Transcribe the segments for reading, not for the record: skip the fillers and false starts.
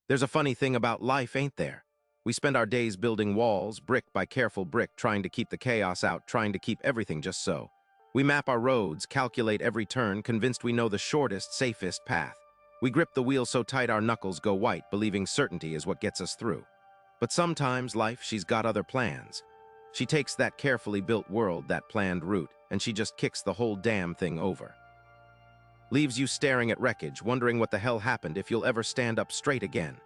There's a funny thing about life, ain't there? We spend our days building walls, brick by careful brick, trying to keep the chaos out, trying to keep everything just so. We map our roads, calculate every turn, convinced we know the shortest, safest path. We grip the wheel so tight our knuckles go white, believing certainty is what gets us through. But sometimes life, she's got other plans. She takes that carefully built world, that planned route, and she just kicks the whole damn thing over. Leaves you staring at wreckage, wondering what the hell happened, if you'll ever stand up straight again.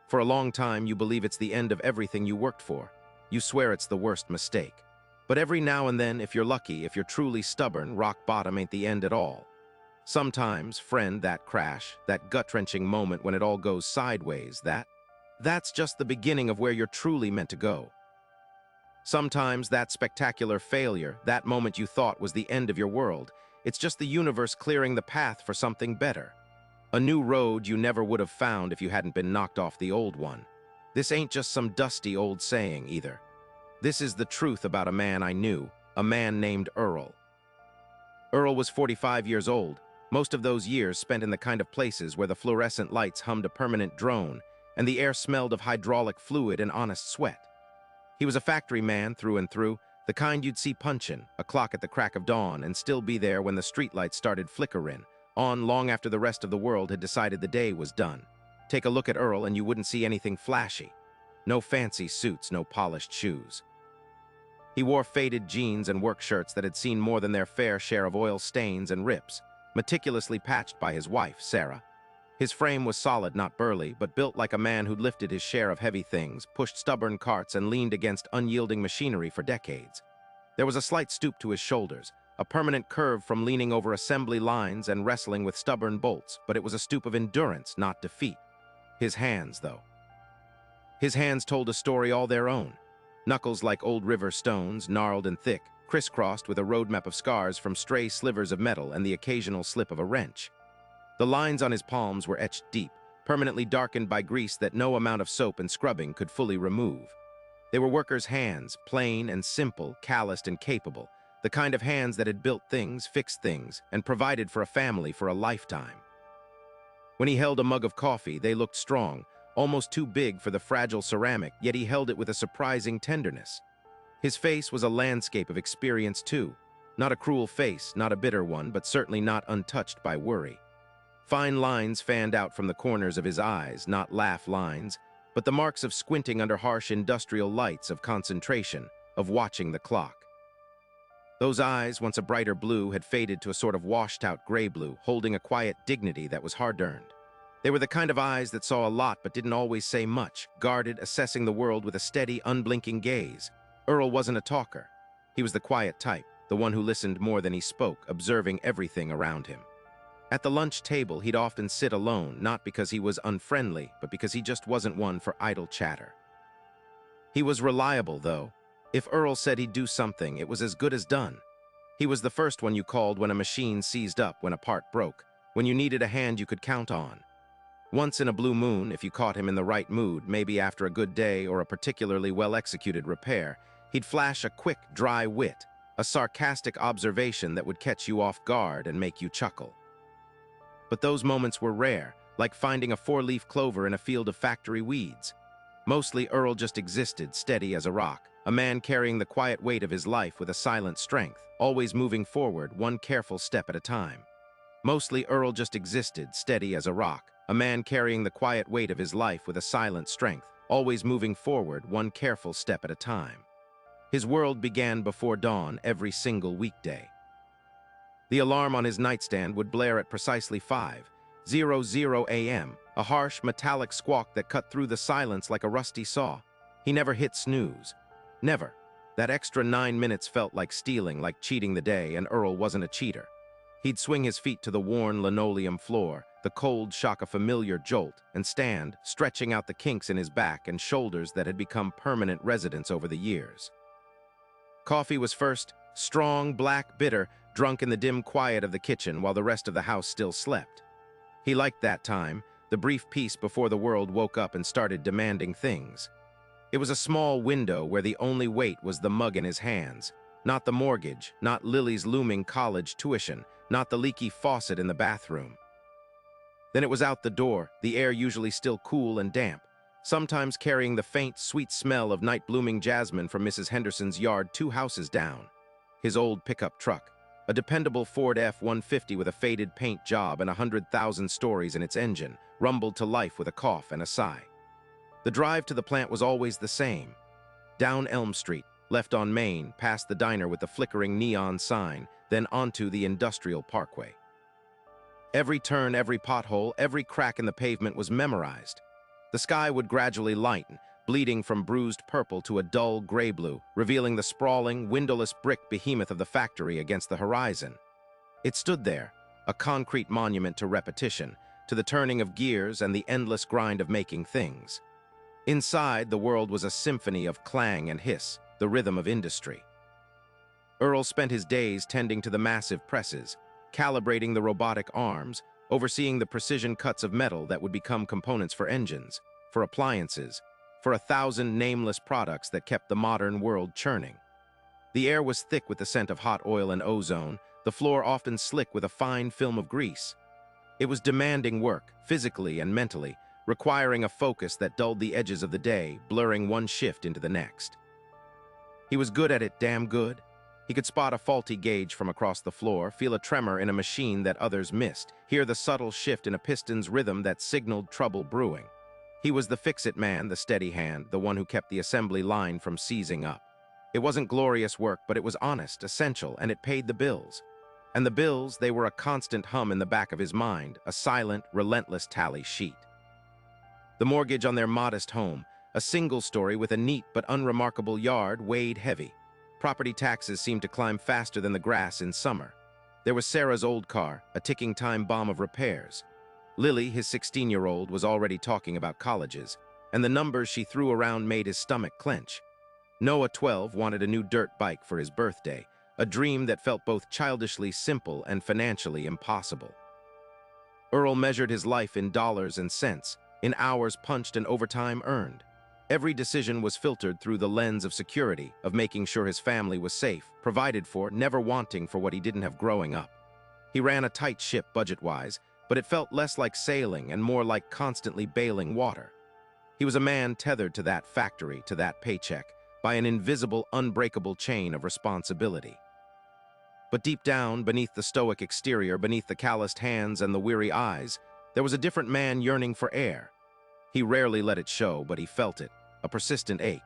For a long time, you believe it's the end of everything you worked for. You swear it's the worst mistake. But every now and then, if you're lucky, if you're truly stubborn, rock bottom ain't the end at all. Sometimes, friend, that crash, that gut-wrenching moment when it all goes sideways, that's just the beginning of where you're truly meant to go. Sometimes that spectacular failure, that moment you thought was the end of your world, it's just the universe clearing the path for something better. A new road you never would have found if you hadn't been knocked off the old one. This ain't just some dusty old saying, either. This is the truth about a man I knew, a man named Earl. Earl was 45 years old, most of those years spent in the kind of places where the fluorescent lights hummed a permanent drone and the air smelled of hydraulic fluid and honest sweat. He was a factory man through and through, the kind you'd see punchin' a clock at the crack of dawn and still be there when the streetlights started flickering, on long after the rest of the world had decided the day was done. Take a look at Earl and you wouldn't see anything flashy. No fancy suits, no polished shoes. He wore faded jeans and work shirts that had seen more than their fair share of oil stains and rips, meticulously patched by his wife, Sarah. His frame was solid, not burly, but built like a man who'd lifted his share of heavy things, pushed stubborn carts, and leaned against unyielding machinery for decades. There was a slight stoop to his shoulders, a permanent curve from leaning over assembly lines and wrestling with stubborn bolts, but it was a stoop of endurance, not defeat. His hands, though. His hands told a story all their own. Knuckles like old river stones, gnarled and thick, crisscrossed with a roadmap of scars from stray slivers of metal and the occasional slip of a wrench. The lines on his palms were etched deep, permanently darkened by grease that no amount of soap and scrubbing could fully remove. They were workers' hands, plain and simple, calloused and capable, the kind of hands that had built things, fixed things, and provided for a family for a lifetime. When he held a mug of coffee, they looked strong, almost too big for the fragile ceramic, yet he held it with a surprising tenderness. His face was a landscape of experience too. Not a cruel face, not a bitter one, but certainly not untouched by worry. Fine lines fanned out from the corners of his eyes, not laugh lines, but the marks of squinting under harsh industrial lights, of concentration, of watching the clock. Those eyes, once a brighter blue, had faded to a sort of washed-out gray blue, holding a quiet dignity that was hard-earned. They were the kind of eyes that saw a lot but didn't always say much, guarded, assessing the world with a steady, unblinking gaze. Earl wasn't a talker. He was the quiet type, the one who listened more than he spoke, observing everything around him. At the lunch table, he'd often sit alone, not because he was unfriendly, but because he just wasn't one for idle chatter. He was reliable, though. If Earl said he'd do something, it was as good as done. He was the first one you called when a machine seized up, when a part broke, when you needed a hand you could count on. Once in a blue moon, if you caught him in the right mood, maybe after a good day or a particularly well-executed repair, he'd flash a quick, dry wit, a sarcastic observation that would catch you off guard and make you chuckle. But those moments were rare, like finding a four-leaf clover in a field of factory weeds. Mostly Earl just existed, steady as a rock, a man carrying the quiet weight of his life with a silent strength, always moving forward, one careful step at a time. Mostly Earl just existed, steady as a rock, a man carrying the quiet weight of his life with a silent strength, always moving forward, one careful step at a time. His world began before dawn every single weekday. The alarm on his nightstand would blare at precisely 5:00 a.m., a harsh, metallic squawk that cut through the silence like a rusty saw. He never hit snooze. Never. That extra 9 minutes felt like stealing, like cheating the day, and Earl wasn't a cheater. He'd swing his feet to the worn linoleum floor, the cold shock a familiar jolt, and stand, stretching out the kinks in his back and shoulders that had become permanent residents over the years. Coffee was first, strong, black, bitter, drunk in the dim quiet of the kitchen while the rest of the house still slept. He liked that time, the brief peace before the world woke up and started demanding things. It was a small window where the only weight was the mug in his hands, not the mortgage, not Lily's looming college tuition, not the leaky faucet in the bathroom. Then it was out the door, the air usually still cool and damp, sometimes carrying the faint, sweet smell of night-blooming jasmine from Mrs. Henderson's yard 2 houses down. His old pickup truck, a dependable Ford F-150 with a faded paint job and 100,000 stories in its engine, rumbled to life with a cough and a sigh. The drive to the plant was always the same. Down Elm Street, left on Main, past the diner with the flickering neon sign, then onto the industrial parkway. Every turn, every pothole, every crack in the pavement was memorized. The sky would gradually lighten, bleeding from bruised purple to a dull gray-blue, revealing the sprawling, windowless brick behemoth of the factory against the horizon. It stood there, a concrete monument to repetition, to the turning of gears and the endless grind of making things. Inside, the world was a symphony of clang and hiss, the rhythm of industry. Earl spent his days tending to the massive presses, calibrating the robotic arms, overseeing the precision cuts of metal that would become components for engines, for appliances, for 1,000 nameless products that kept the modern world churning. The air was thick with the scent of hot oil and ozone, the floor often slick with a fine film of grease. It was demanding work, physically and mentally, requiring a focus that dulled the edges of the day, blurring one shift into the next. He was good at it, damn good. He could spot a faulty gauge from across the floor, feel a tremor in a machine that others missed, hear the subtle shift in a piston's rhythm that signaled trouble brewing. He was the fix-it man, the steady hand, the one who kept the assembly line from seizing up. It wasn't glorious work, but it was honest, essential, and it paid the bills. And the bills, they were a constant hum in the back of his mind, a silent, relentless tally sheet. The mortgage on their modest home, a single story with a neat but unremarkable yard, weighed heavy. Property taxes seemed to climb faster than the grass in summer. There was Sarah's old car, a ticking time bomb of repairs. Lily, his 16-year-old, was already talking about colleges, and the numbers she threw around made his stomach clench. Noah, 12, wanted a new dirt bike for his birthday, a dream that felt both childishly simple and financially impossible. Earl measured his life in dollars and cents, in hours punched and overtime earned. Every decision was filtered through the lens of security, of making sure his family was safe, provided for, never wanting for what he didn't have growing up. He ran a tight ship budget-wise, but it felt less like sailing and more like constantly bailing water. He was a man tethered to that factory, to that paycheck, by an invisible, unbreakable chain of responsibility. But deep down, beneath the stoic exterior, beneath the calloused hands and the weary eyes, there was a different man yearning for air. He rarely let it show, but he felt it, a persistent ache.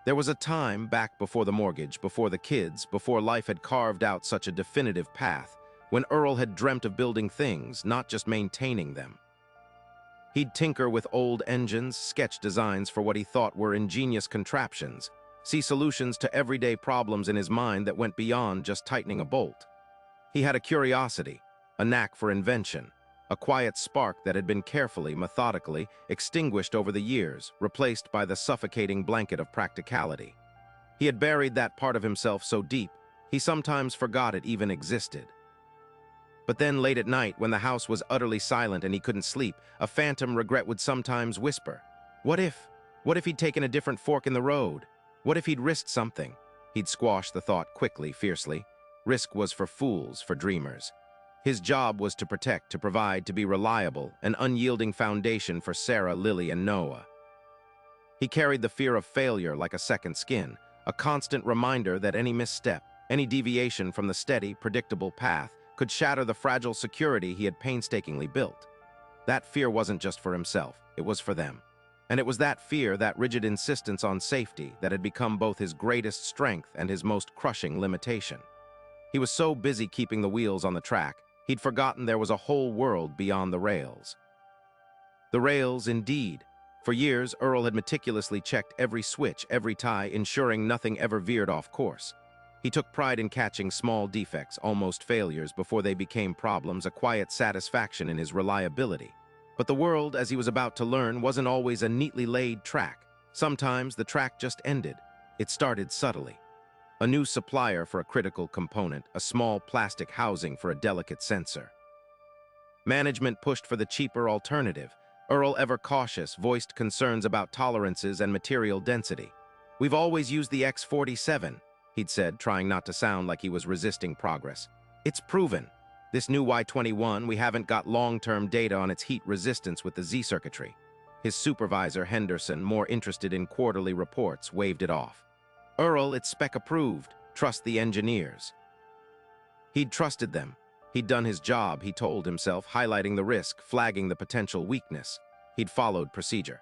There was a time, back before the mortgage, before the kids, before life had carved out such a definitive path, when Earl had dreamt of building things, not just maintaining them. He'd tinker with old engines, sketch designs for what he thought were ingenious contraptions, see solutions to everyday problems in his mind that went beyond just tightening a bolt. He had a curiosity, a knack for invention, a quiet spark that had been carefully, methodically, extinguished over the years, replaced by the suffocating blanket of practicality. He had buried that part of himself so deep, he sometimes forgot it even existed. But then late at night, when the house was utterly silent and he couldn't sleep, a phantom regret would sometimes whisper, What if he'd taken a different fork in the road? What if he'd risked something? He'd squash the thought quickly, fiercely. Risk was for fools, for dreamers. His job was to protect, to provide, to be reliable, an unyielding foundation for Sarah, Lily, and Noah. He carried the fear of failure like a second skin, a constant reminder that any misstep, any deviation from the steady, predictable path could shatter the fragile security he had painstakingly built. That fear wasn't just for himself, it was for them. And it was that fear, that rigid insistence on safety, that had become both his greatest strength and his most crushing limitation. He was so busy keeping the wheels on the track, he'd forgotten there was a whole world beyond the rails. The rails, indeed. For years, Earl had meticulously checked every switch, every tie, ensuring nothing ever veered off course. He took pride in catching small defects, almost failures, before they became problems, a quiet satisfaction in his reliability. But the world, as he was about to learn, wasn't always a neatly laid track. Sometimes the track just ended. It started subtly. A new supplier for a critical component, a small plastic housing for a delicate sensor. Management pushed for the cheaper alternative. Earl, ever cautious, voiced concerns about tolerances and material density. "We've always used the X-47, he'd said, trying not to sound like he was resisting progress. "It's proven." This new Y21, we haven't got long-term data on its heat resistance with the Z circuitry. His supervisor, Henderson, more interested in quarterly reports, waved it off. Earl, it's spec approved. Trust the engineers. He'd trusted them. He'd done his job, he told himself, highlighting the risk, flagging the potential weakness. He'd followed procedure.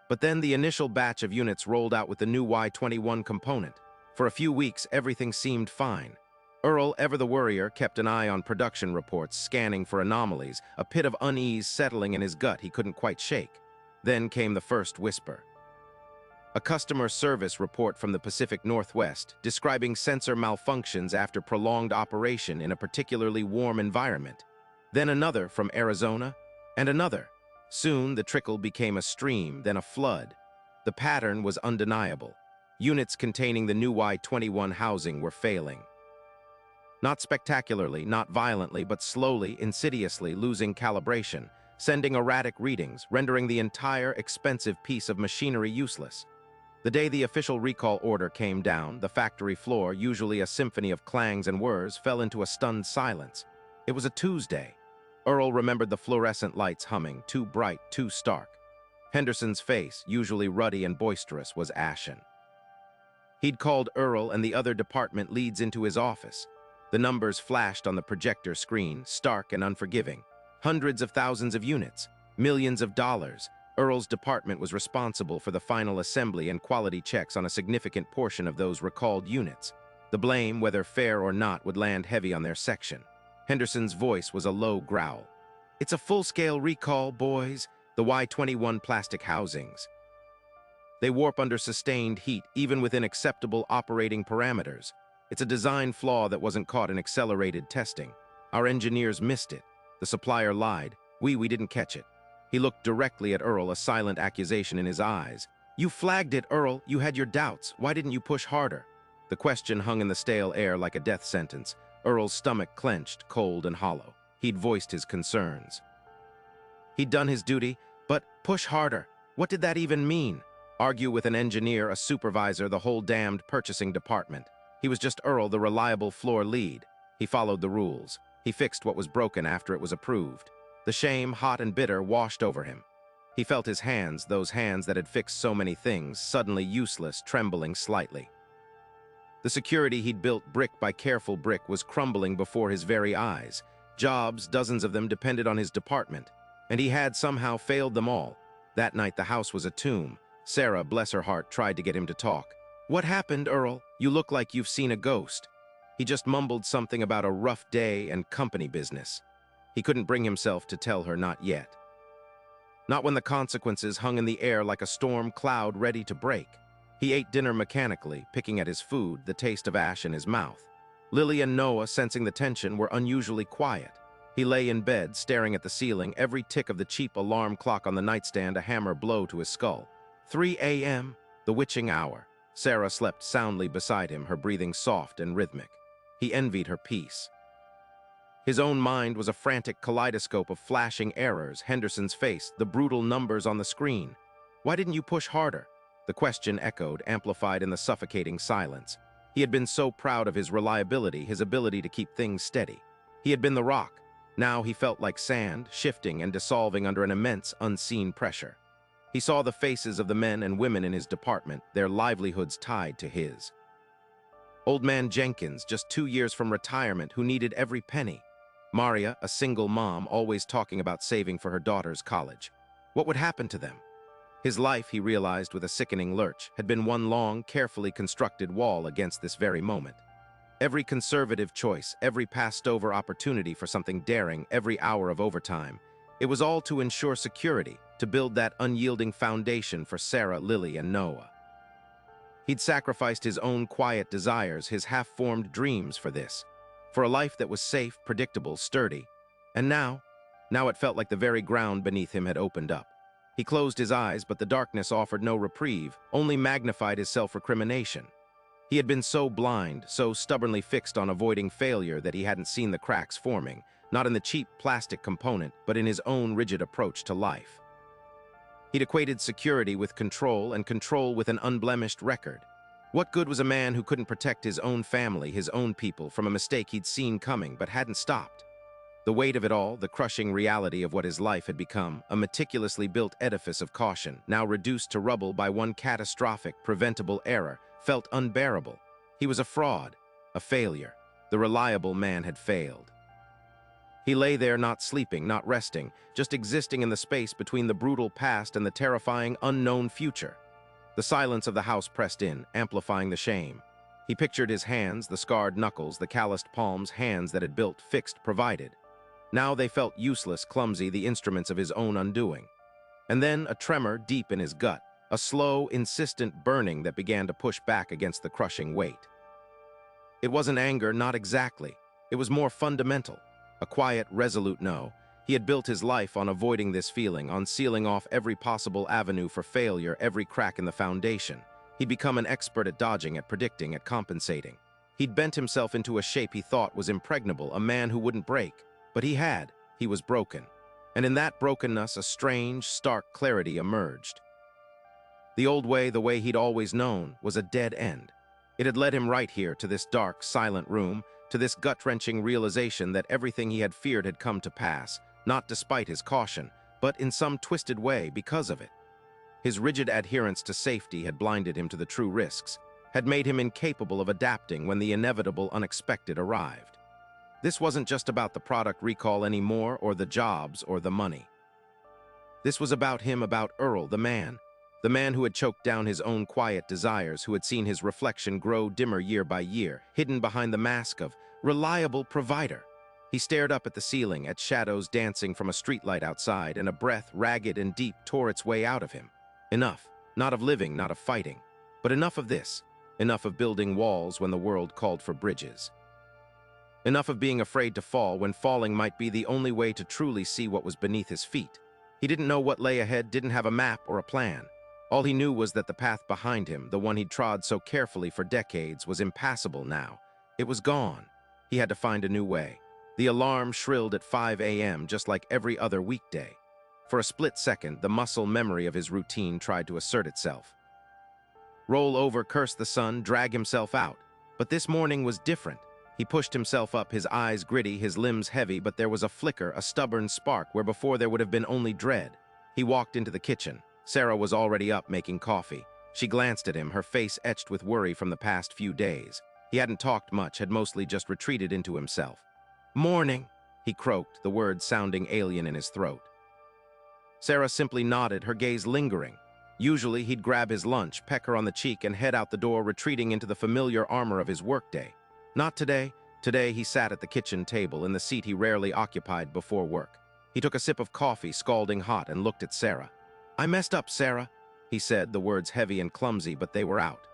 But then the initial batch of units rolled out with the new Y21 component. For a few weeks, everything seemed fine. Earl, ever the worrier, kept an eye on production reports, scanning for anomalies, a pit of unease settling in his gut he couldn't quite shake. Then came the first whisper. A customer service report from the Pacific Northwest describing sensor malfunctions after prolonged operation in a particularly warm environment. Then another from Arizona, and another. Soon the trickle became a stream, then a flood. The pattern was undeniable. Units containing the new Y21 housing were failing. Not spectacularly, not violently, but slowly, insidiously losing calibration, sending erratic readings, rendering the entire expensive piece of machinery useless. The day the official recall order came down, the factory floor, usually a symphony of clangs and whirs, fell into a stunned silence. It was a Tuesday. Earl remembered the fluorescent lights humming, too bright, too stark. Henderson's face, usually ruddy and boisterous, was ashen. He'd called Earl and the other department leads into his office. The numbers flashed on the projector screen, stark and unforgiving. Hundreds of thousands of units, millions of dollars. Earl's department was responsible for the final assembly and quality checks on a significant portion of those recalled units. The blame, whether fair or not, would land heavy on their section. Henderson's voice was a low growl. It's a full-scale recall, boys. The Y21 plastic housings. They warp under sustained heat, even within acceptable operating parameters. It's a design flaw that wasn't caught in accelerated testing. Our engineers missed it. The supplier lied. We didn't catch it. He looked directly at Earl, a silent accusation in his eyes. You flagged it, Earl. You had your doubts. Why didn't you push harder? The question hung in the stale air like a death sentence. Earl's stomach clenched, cold and hollow. He'd voiced his concerns. He'd done his duty, but push harder. What did that even mean? Argue with an engineer, a supervisor, the whole damned purchasing department. He was just Earl, the reliable floor lead. He followed the rules. He fixed what was broken after it was approved. The shame, hot and bitter, washed over him. He felt his hands, those hands that had fixed so many things, suddenly useless, trembling slightly. The security he'd built brick by careful brick was crumbling before his very eyes. Jobs, dozens of them, depended on his department, and he had somehow failed them all. That night the house was a tomb. Sarah, bless her heart, tried to get him to talk. What happened, Earl? You look like you've seen a ghost. He just mumbled something about a rough day and company business. He couldn't bring himself to tell her not yet. Not when the consequences hung in the air like a storm cloud ready to break. He ate dinner mechanically, picking at his food, the taste of ash in his mouth. Lily and Noah, sensing the tension, were unusually quiet. He lay in bed, staring at the ceiling, every tick of the cheap alarm clock on the nightstand a hammer blow to his skull. 3 a.m., the witching hour. Sarah slept soundly beside him, her breathing soft and rhythmic. He envied her peace. His own mind was a frantic kaleidoscope of flashing errors, Henderson's face, the brutal numbers on the screen. Why didn't you push harder? The question echoed, amplified in the suffocating silence. He had been so proud of his reliability, his ability to keep things steady. He had been the rock. Now he felt like sand, shifting and dissolving under an immense, unseen pressure. He saw the faces of the men and women in his department, their livelihoods tied to his. Old man Jenkins, just 2 years from retirement, who needed every penny. Maria, a single mom, always talking about saving for her daughter's college. What would happen to them? His life, he realized with a sickening lurch, had been one long, carefully constructed wall against this very moment. Every conservative choice, every passed-over opportunity for something daring, every hour of overtime, it was all to ensure security, to build that unyielding foundation for Sarah, Lily, and Noah. He'd sacrificed his own quiet desires, his half-formed dreams for this, for a life that was safe, predictable, sturdy. And now it felt like the very ground beneath him had opened up. He closed his eyes, but the darkness offered no reprieve, only magnified his self-recrimination. He had been so blind, so stubbornly fixed on avoiding failure that he hadn't seen the cracks forming, not in the cheap plastic component, but in his own rigid approach to life. He'd equated security with control and control with an unblemished record. What good was a man who couldn't protect his own family, his own people, from a mistake he'd seen coming but hadn't stopped? The weight of it all, the crushing reality of what his life had become, a meticulously built edifice of caution, now reduced to rubble by one catastrophic, preventable error, felt unbearable. He was a fraud, a failure. The reliable man had failed. He lay there not sleeping, not resting, just existing in the space between the brutal past and the terrifying unknown future. The silence of the house pressed in, amplifying the shame. He pictured his hands, the scarred knuckles, the calloused palms, hands that had built, fixed, provided. Now they felt useless, clumsy, the instruments of his own undoing. And then a tremor deep in his gut, a slow, insistent burning that began to push back against the crushing weight. It wasn't anger, not exactly. It was more fundamental. A quiet, resolute no. He had built his life on avoiding this feeling, on sealing off every possible avenue for failure, every crack in the foundation. He'd become an expert at dodging, at predicting, at compensating. He'd bent himself into a shape he thought was impregnable, a man who wouldn't break. But he was broken. And in that brokenness, a strange, stark clarity emerged. The old way, the way he'd always known, was a dead end. It had led him right here, to this dark, silent room, to this gut-wrenching realization that everything he had feared had come to pass, not despite his caution, but in some twisted way because of it. His rigid adherence to safety had blinded him to the true risks, had made him incapable of adapting when the inevitable unexpected arrived. This wasn't just about the product recall anymore, or the jobs, or the money. This was about him, about Earl, the man who had choked down his own quiet desires, who had seen his reflection grow dimmer year by year, hidden behind the mask of reliable provider. He stared up at the ceiling, at shadows dancing from a streetlight outside, and a breath, ragged and deep, tore its way out of him. Enough, not of living, not of fighting, but enough of this, enough of building walls when the world called for bridges. Enough of being afraid to fall when falling might be the only way to truly see what was beneath his feet. He didn't know what lay ahead, didn't have a map or a plan. All he knew was that the path behind him, the one he'd trod so carefully for decades, was impassable now. It was gone. He had to find a new way. The alarm shrilled at 5 a.m. just like every other weekday. For a split second, the muscle memory of his routine tried to assert itself. Roll over, curse the sun, drag himself out. But this morning was different. He pushed himself up, his eyes gritty, his limbs heavy, but there was a flicker, a stubborn spark, where before there would have been only dread. He walked into the kitchen. Sarah was already up making coffee. She glanced at him, her face etched with worry from the past few days. He hadn't talked much, had mostly just retreated into himself. "Morning," he croaked, the words sounding alien in his throat. Sarah simply nodded, her gaze lingering. Usually he'd grab his lunch, peck her on the cheek, and head out the door, retreating into the familiar armor of his workday. Not today. Today he sat at the kitchen table, in the seat he rarely occupied before work. He took a sip of coffee, scalding hot, and looked at Sarah. "I messed up, Sarah," he said, the words heavy and clumsy, but they were out.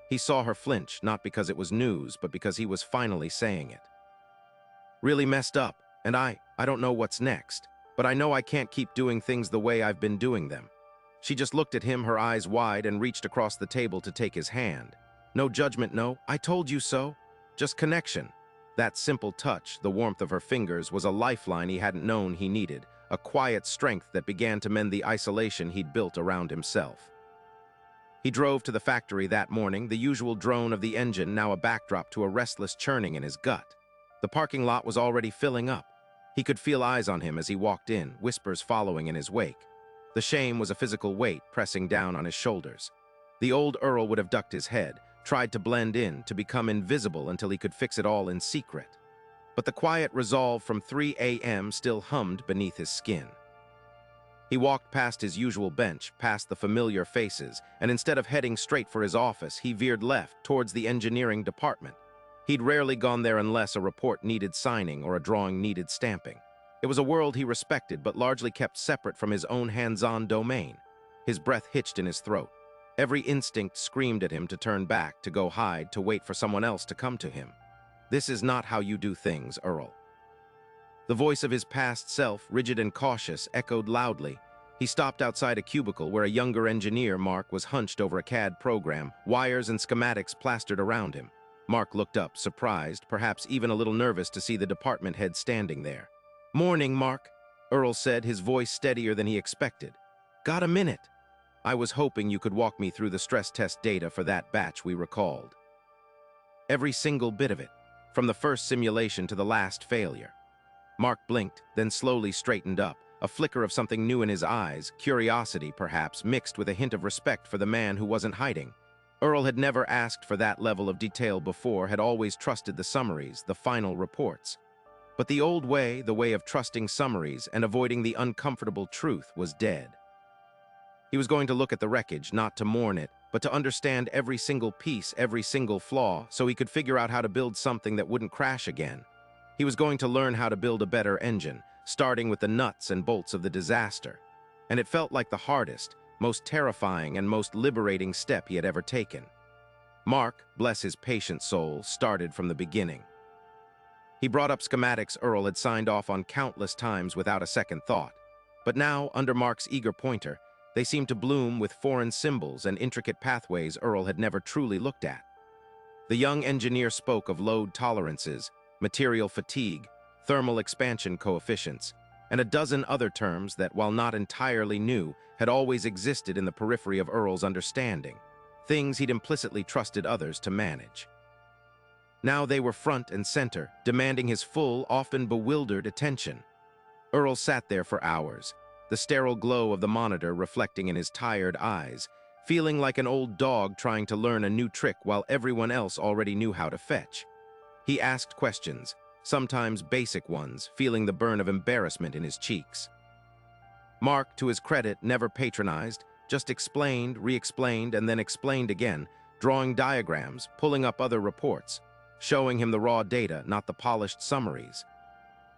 He saw her flinch, not because it was news, but because he was finally saying it. "Really messed up, and I don't know what's next, but I know I can't keep doing things the way I've been doing them." She just looked at him, her eyes wide, and reached across the table to take his hand. No judgment, no, "I told you so." Just connection. That simple touch, the warmth of her fingers, was a lifeline he hadn't known he needed, a quiet strength that began to mend the isolation he'd built around himself. He drove to the factory that morning, the usual drone of the engine now a backdrop to a restless churning in his gut. The parking lot was already filling up. He could feel eyes on him as he walked in, whispers following in his wake. The shame was a physical weight pressing down on his shoulders. The old Earl would have ducked his head, tried to blend in, to become invisible until he could fix it all in secret. But the quiet resolve from 3 a.m. still hummed beneath his skin. He walked past his usual bench, past the familiar faces, and instead of heading straight for his office, he veered left towards the engineering department. He'd rarely gone there unless a report needed signing or a drawing needed stamping. It was a world he respected but largely kept separate from his own hands-on domain. His breath hitched in his throat. Every instinct screamed at him to turn back, to go hide, to wait for someone else to come to him. "This is not how you do things, Earl." The voice of his past self, rigid and cautious, echoed loudly. He stopped outside a cubicle where a younger engineer, Mark, was hunched over a CAD program, wires and schematics plastered around him. Mark looked up, surprised, perhaps even a little nervous to see the department head standing there. "Morning, Mark," Earl said, his voice steadier than he expected. "Got a minute? I was hoping you could walk me through the stress test data for that batch we recalled. Every single bit of it, from the first simulation to the last failure." Mark blinked, then slowly straightened up, a flicker of something new in his eyes, curiosity perhaps, mixed with a hint of respect for the man who wasn't hiding. Earl had never asked for that level of detail before, had always trusted the summaries, the final reports. But the old way, the way of trusting summaries and avoiding the uncomfortable truth, was dead. He was going to look at the wreckage, not to mourn it, but to understand every single piece, every single flaw, so he could figure out how to build something that wouldn't crash again. He was going to learn how to build a better engine, starting with the nuts and bolts of the disaster. And it felt like the hardest, most terrifying, and most liberating step he had ever taken. Mark, bless his patient soul, started from the beginning. He brought up schematics Earl had signed off on countless times without a second thought. But now, under Mark's eager pointer, they seemed to bloom with foreign symbols and intricate pathways Earl had never truly looked at. The young engineer spoke of load tolerances, material fatigue, thermal expansion coefficients, and a dozen other terms that, while not entirely new, had always existed in the periphery of Earl's understanding, things he'd implicitly trusted others to manage. Now they were front and center, demanding his full, often bewildered attention. Earl sat there for hours, the sterile glow of the monitor reflecting in his tired eyes, feeling like an old dog trying to learn a new trick while everyone else already knew how to fetch. He asked questions, sometimes basic ones, feeling the burn of embarrassment in his cheeks. Mark, to his credit, never patronized, just explained, re-explained, and then explained again, drawing diagrams, pulling up other reports, showing him the raw data, not the polished summaries.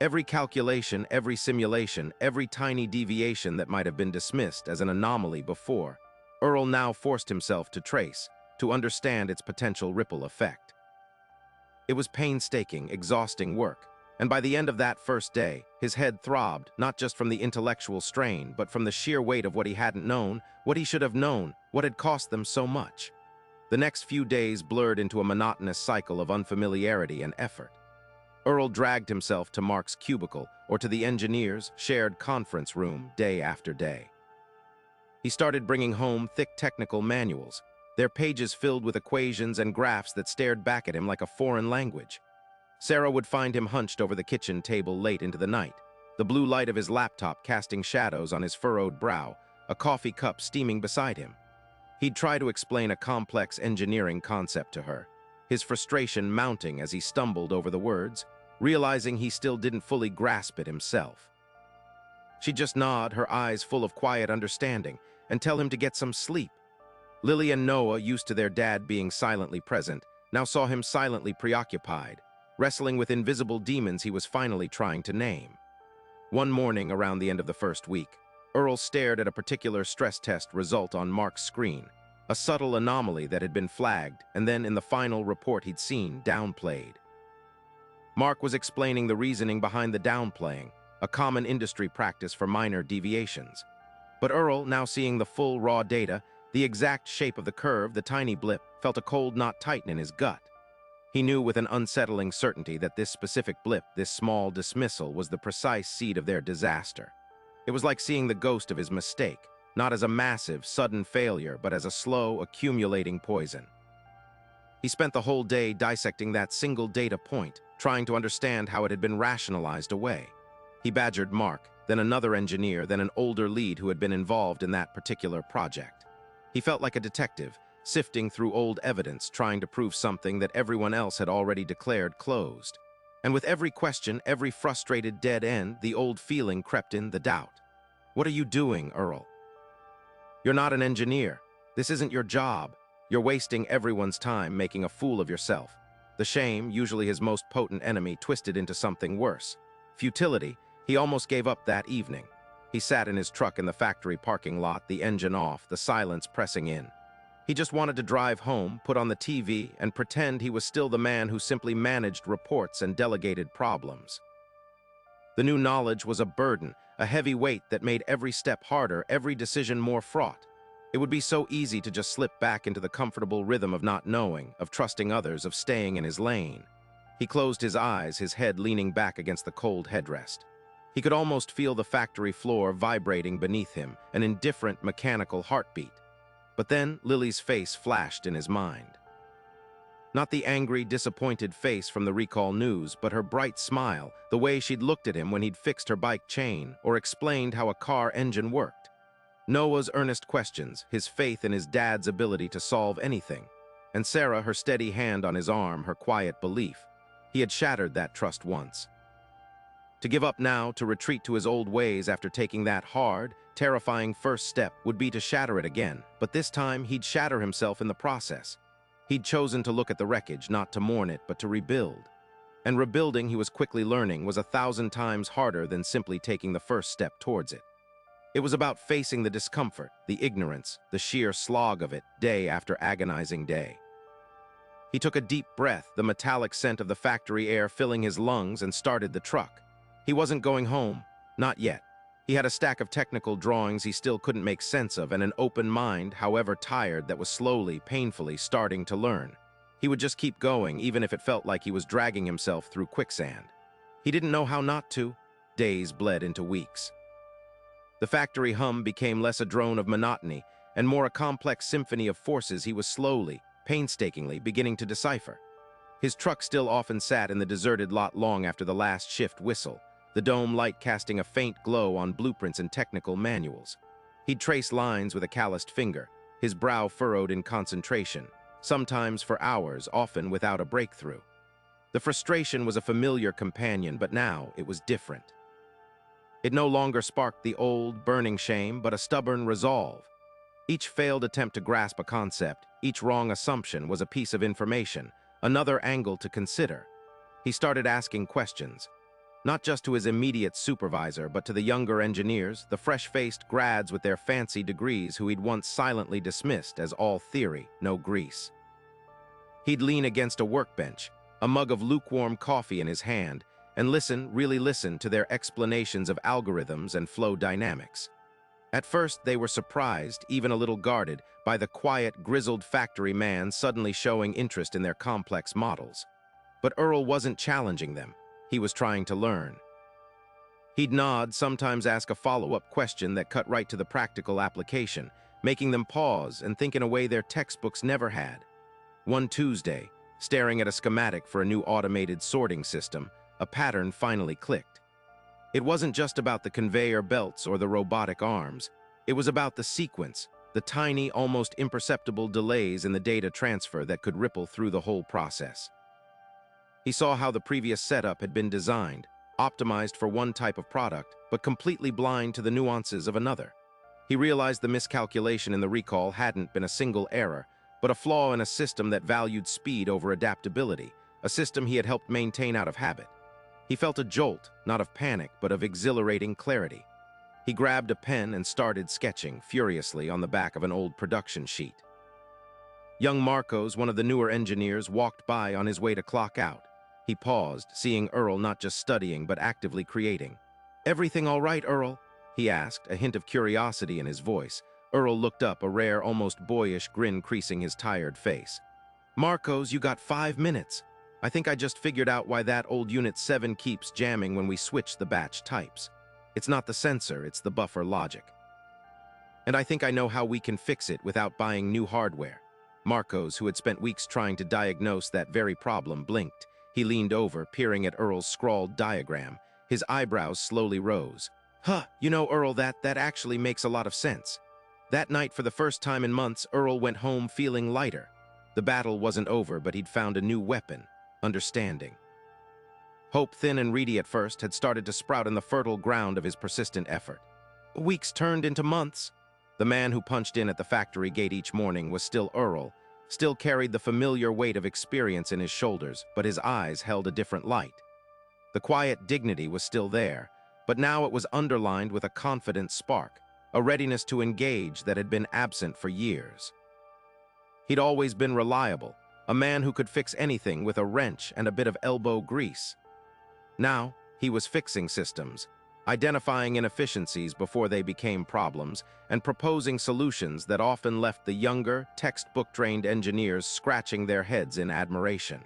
Every calculation, every simulation, every tiny deviation that might have been dismissed as an anomaly before, Earl now forced himself to trace, to understand its potential ripple effect. It was painstaking, exhausting work, and by the end of that first day, his head throbbed, not just from the intellectual strain, but from the sheer weight of what he hadn't known, what he should have known, what had cost them so much. The next few days blurred into a monotonous cycle of unfamiliarity and effort. Earl dragged himself to Mark's cubicle or to the engineer's shared conference room day after day. He started bringing home thick technical manuals, their pages filled with equations and graphs that stared back at him like a foreign language. Sarah would find him hunched over the kitchen table late into the night, the blue light of his laptop casting shadows on his furrowed brow, a coffee cup steaming beside him. He'd try to explain a complex engineering concept to her, his frustration mounting as he stumbled over the words, realizing he still didn't fully grasp it himself. She'd just nod, her eyes full of quiet understanding, and tell him to get some sleep. Lily and Noah, used to their dad being silently present, now saw him silently preoccupied, wrestling with invisible demons he was finally trying to name. One morning around the end of the first week, Earl stared at a particular stress test result on Mark's screen, a subtle anomaly that had been flagged and then in the final report he'd seen, downplayed. Mark was explaining the reasoning behind the downplaying, a common industry practice for minor deviations. But Earl, now seeing the full raw data, the exact shape of the curve, the tiny blip, felt a cold knot tighten in his gut. He knew with an unsettling certainty that this specific blip, this small dismissal, was the precise seed of their disaster. It was like seeing the ghost of his mistake, not as a massive, sudden failure, but as a slow, accumulating poison. He spent the whole day dissecting that single data point, trying to understand how it had been rationalized away. He badgered Mark, then another engineer, then an older lead who had been involved in that particular project. He felt like a detective, sifting through old evidence, trying to prove something that everyone else had already declared closed. And with every question, every frustrated dead end, the old feeling crept in, the doubt. What are you doing, Earl? You're not an engineer. This isn't your job. You're wasting everyone's time making a fool of yourself. The shame, usually his most potent enemy, twisted into something worse. Futility. He almost gave up that evening. He sat in his truck in the factory parking lot, the engine off, the silence pressing in. He just wanted to drive home, put on the TV, and pretend he was still the man who simply managed reports and delegated problems. The new knowledge was a burden, a heavy weight that made every step harder, every decision more fraught. It would be so easy to just slip back into the comfortable rhythm of not knowing, of trusting others, of staying in his lane. He closed his eyes, his head leaning back against the cold headrest. He could almost feel the factory floor vibrating beneath him, an indifferent mechanical heartbeat. But then Lily's face flashed in his mind. Not the angry, disappointed face from the recall news, but her bright smile, the way she'd looked at him when he'd fixed her bike chain or explained how a car engine worked. Noah's earnest questions, his faith in his dad's ability to solve anything. And Sarah, her steady hand on his arm, her quiet belief. He had shattered that trust once. To give up now, to retreat to his old ways after taking that hard, terrifying first step would be to shatter it again, but this time he'd shatter himself in the process. He'd chosen to look at the wreckage, not to mourn it, but to rebuild. And rebuilding, he was quickly learning, was 1,000 times harder than simply taking the first step towards it. It was about facing the discomfort, the ignorance, the sheer slog of it, day after agonizing day. He took a deep breath, the metallic scent of the factory air filling his lungs, and started the truck. He wasn't going home, not yet. He had a stack of technical drawings he still couldn't make sense of and an open mind, however tired, that was slowly, painfully starting to learn. He would just keep going, even if it felt like he was dragging himself through quicksand. He didn't know how not to. Days bled into weeks. The factory hum became less a drone of monotony and more a complex symphony of forces he was slowly, painstakingly beginning to decipher. His truck still often sat in the deserted lot long after the last shift whistle, the dome light casting a faint glow on blueprints and technical manuals. He'd trace lines with a calloused finger, his brow furrowed in concentration, sometimes for hours, often without a breakthrough. The frustration was a familiar companion, but now it was different. It no longer sparked the old, burning shame, but a stubborn resolve. Each failed attempt to grasp a concept, each wrong assumption was a piece of information, another angle to consider. He started asking questions, not just to his immediate supervisor, but to the younger engineers, the fresh-faced grads with their fancy degrees who he'd once silently dismissed as all theory, no grease. He'd lean against a workbench, a mug of lukewarm coffee in his hand, and listen, really listen, to their explanations of algorithms and flow dynamics. At first, they were surprised, even a little guarded, by the quiet, grizzled factory man suddenly showing interest in their complex models. But Earl wasn't challenging them. He was trying to learn. He'd nod, sometimes ask a follow-up question that cut right to the practical application, making them pause and think in a way their textbooks never had. One Tuesday, staring at a schematic for a new automated sorting system, a pattern finally clicked. It wasn't just about the conveyor belts or the robotic arms. It was about the sequence, the tiny, almost imperceptible delays in the data transfer that could ripple through the whole process. He saw how the previous setup had been designed, optimized for one type of product, but completely blind to the nuances of another. He realized the miscalculation in the recall hadn't been a single error, but a flaw in a system that valued speed over adaptability, a system he had helped maintain out of habit. He felt a jolt, not of panic, but of exhilarating clarity. He grabbed a pen and started sketching furiously on the back of an old production sheet. Young Marcos, one of the newer engineers, walked by on his way to clock out. He paused, seeing Earl not just studying, but actively creating. "Everything all right, Earl?" he asked, a hint of curiosity in his voice. Earl looked up, a rare, almost boyish grin creasing his tired face. "Marcos, you got 5 minutes. I think I just figured out why that old Unit 7 keeps jamming when we switch the batch types. It's not the sensor, it's the buffer logic. And I think I know how we can fix it without buying new hardware." Marcos, who had spent weeks trying to diagnose that very problem, blinked. He leaned over, peering at Earl's scrawled diagram. His eyebrows slowly rose. You know, Earl, that actually makes a lot of sense." That night, for the first time in months, Earl went home feeling lighter. The battle wasn't over, but he'd found a new weapon: understanding. Hope, thin and reedy at first, had started to sprout in the fertile ground of his persistent effort. Weeks turned into months. The man who punched in at the factory gate each morning was still Earl, still carried the familiar weight of experience in his shoulders, but his eyes held a different light. The quiet dignity was still there, but now it was underlined with a confident spark, a readiness to engage that had been absent for years. He'd always been reliable, a man who could fix anything with a wrench and a bit of elbow grease. Now, he was fixing systems, identifying inefficiencies before they became problems, and proposing solutions that often left the younger, textbook-trained engineers scratching their heads in admiration.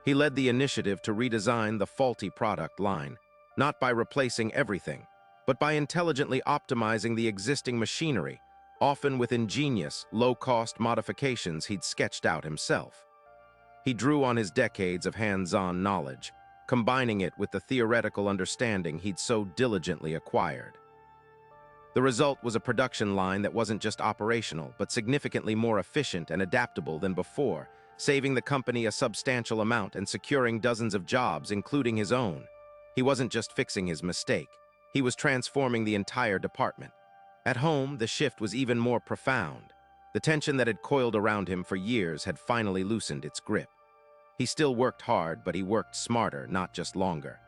He led the initiative to redesign the faulty product line, not by replacing everything, but by intelligently optimizing the existing machinery, often with ingenious, low-cost modifications he'd sketched out himself. He drew on his decades of hands-on knowledge, combining it with the theoretical understanding he'd so diligently acquired. The result was a production line that wasn't just operational, but significantly more efficient and adaptable than before, saving the company a substantial amount and securing dozens of jobs, including his own. He wasn't just fixing his mistake. He was transforming the entire department. At home, the shift was even more profound. The tension that had coiled around him for years had finally loosened its grip. He still worked hard, but he worked smarter, not just longer.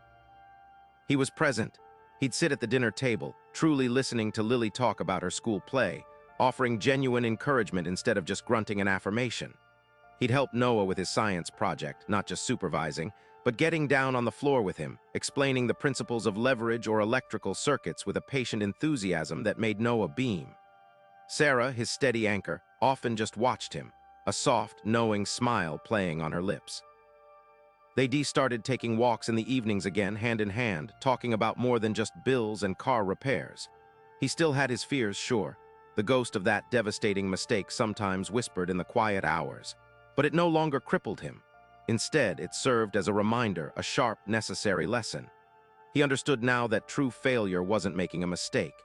He was present. He'd sit at the dinner table, truly listening to Lily talk about her school play, offering genuine encouragement instead of just grunting an affirmation. He'd help Noah with his science project, not just supervising, but getting down on the floor with him, explaining the principles of leverage or electrical circuits with a patient enthusiasm that made Noah beam. Sarah, his steady anchor, often just watched him, a soft, knowing smile playing on her lips. They started taking walks in the evenings again, hand in hand, talking about more than just bills and car repairs. He still had his fears, sure. The ghost of that devastating mistake sometimes whispered in the quiet hours. But it no longer crippled him. Instead, it served as a reminder, a sharp, necessary lesson. He understood now that true failure wasn't making a mistake.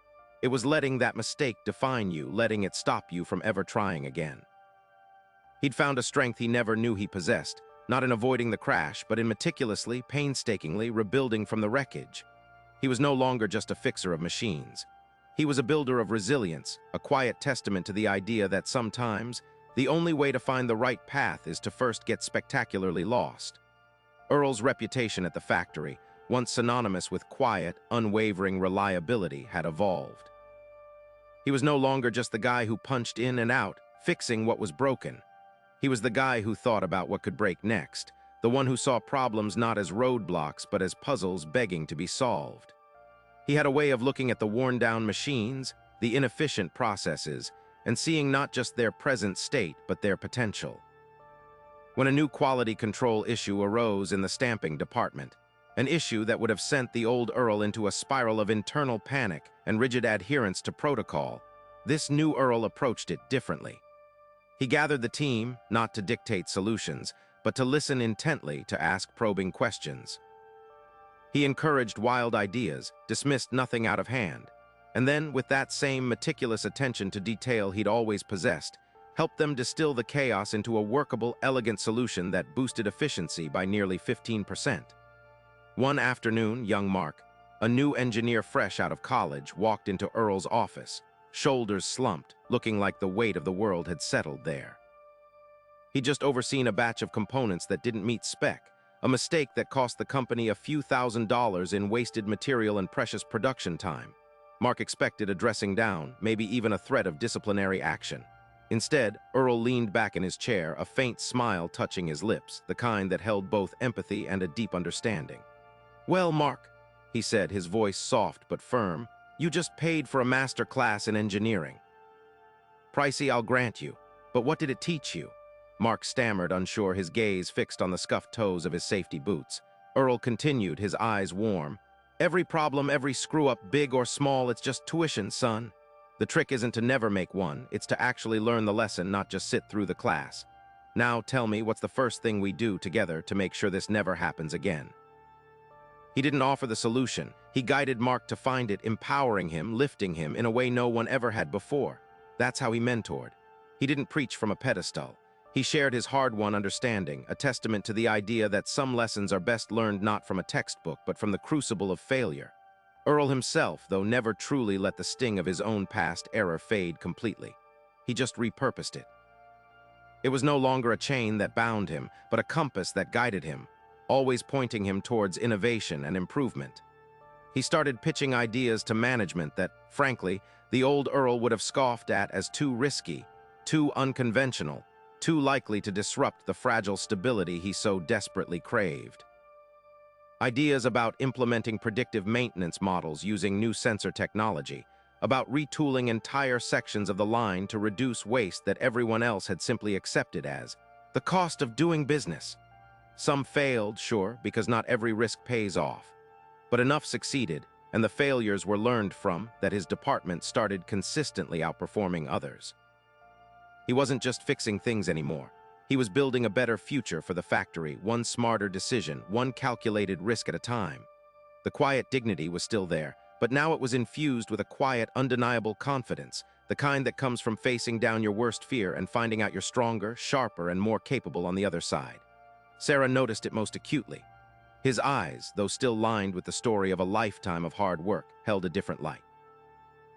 It was letting that mistake define you, letting it stop you from ever trying again. He'd found a strength he never knew he possessed, not in avoiding the crash, but in meticulously, painstakingly rebuilding from the wreckage. He was no longer just a fixer of machines. He was a builder of resilience, a quiet testament to the idea that sometimes, the only way to find the right path is to first get spectacularly lost. Earl's reputation at the factory, once synonymous with quiet, unwavering reliability, had evolved. He was no longer just the guy who punched in and out, fixing what was broken. He was the guy who thought about what could break next, the one who saw problems not as roadblocks but as puzzles begging to be solved. He had a way of looking at the worn-down machines, the inefficient processes, and seeing not just their present state but their potential. When a new quality control issue arose in the stamping department, an issue that would have sent the old Earl into a spiral of internal panic and rigid adherence to protocol, this new Earl approached it differently. He gathered the team, not to dictate solutions, but to listen intently, to ask probing questions. He encouraged wild ideas, dismissed nothing out of hand, and then, with that same meticulous attention to detail he'd always possessed, helped them distill the chaos into a workable, elegant solution that boosted efficiency by nearly 15%. One afternoon, young Mark, a new engineer fresh out of college, walked into Earl's office, shoulders slumped, looking like the weight of the world had settled there. He'd just overseen a batch of components that didn't meet spec, a mistake that cost the company a few $1,000s in wasted material and precious production time. Mark expected a dressing down, maybe even a threat of disciplinary action. Instead, Earl leaned back in his chair, a faint smile touching his lips, the kind that held both empathy and a deep understanding. "Well, Mark," he said, his voice soft but firm, "you just paid for a master class in engineering. Pricey, I'll grant you, but what did it teach you?" Mark stammered, unsure, his gaze fixed on the scuffed toes of his safety boots. Earl continued, his eyes warm. "Every problem, every screw-up, big or small, it's just tuition, son. The trick isn't to never make one, it's to actually learn the lesson, not just sit through the class. Now tell me, what's the first thing we do together to make sure this never happens again?" He didn't offer the solution. He guided Mark to find it, empowering him, lifting him in a way no one ever had before. That's how he mentored. He didn't preach from a pedestal. He shared his hard-won understanding, a testament to the idea that some lessons are best learned not from a textbook, but from the crucible of failure. Earl himself, though, never truly let the sting of his own past error fade completely. He just repurposed it. It was no longer a chain that bound him, but a compass that guided him, always pointing him towards innovation and improvement. He started pitching ideas to management that, frankly, the old Earl would have scoffed at as too risky, too unconventional, too likely to disrupt the fragile stability he so desperately craved. Ideas about implementing predictive maintenance models using new sensor technology, about retooling entire sections of the line to reduce waste that everyone else had simply accepted as the cost of doing business. Some failed, sure, because not every risk pays off. But enough succeeded, and the failures were learned from, that his department started consistently outperforming others. He wasn't just fixing things anymore. He was building a better future for the factory, one smarter decision, one calculated risk at a time. The quiet dignity was still there, but now it was infused with a quiet, undeniable confidence, the kind that comes from facing down your worst fear and finding out you're stronger, sharper, and more capable on the other side. Sarah noticed it most acutely. His eyes, though still lined with the story of a lifetime of hard work, held a different light.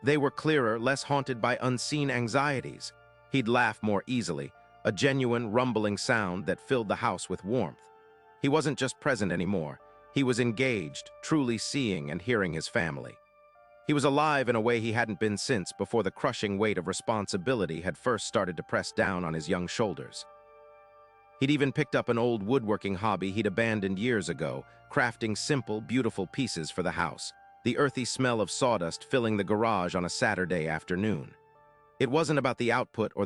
They were clearer, less haunted by unseen anxieties. He'd laugh more easily, a genuine, rumbling sound that filled the house with warmth. He wasn't just present anymore. He was engaged, truly seeing and hearing his family. He was alive in a way he hadn't been since before the crushing weight of responsibility had first started to press down on his young shoulders. He'd even picked up an old woodworking hobby he'd abandoned years ago, crafting simple, beautiful pieces for the house, the earthy smell of sawdust filling the garage on a Saturday afternoon. It wasn't about the output or the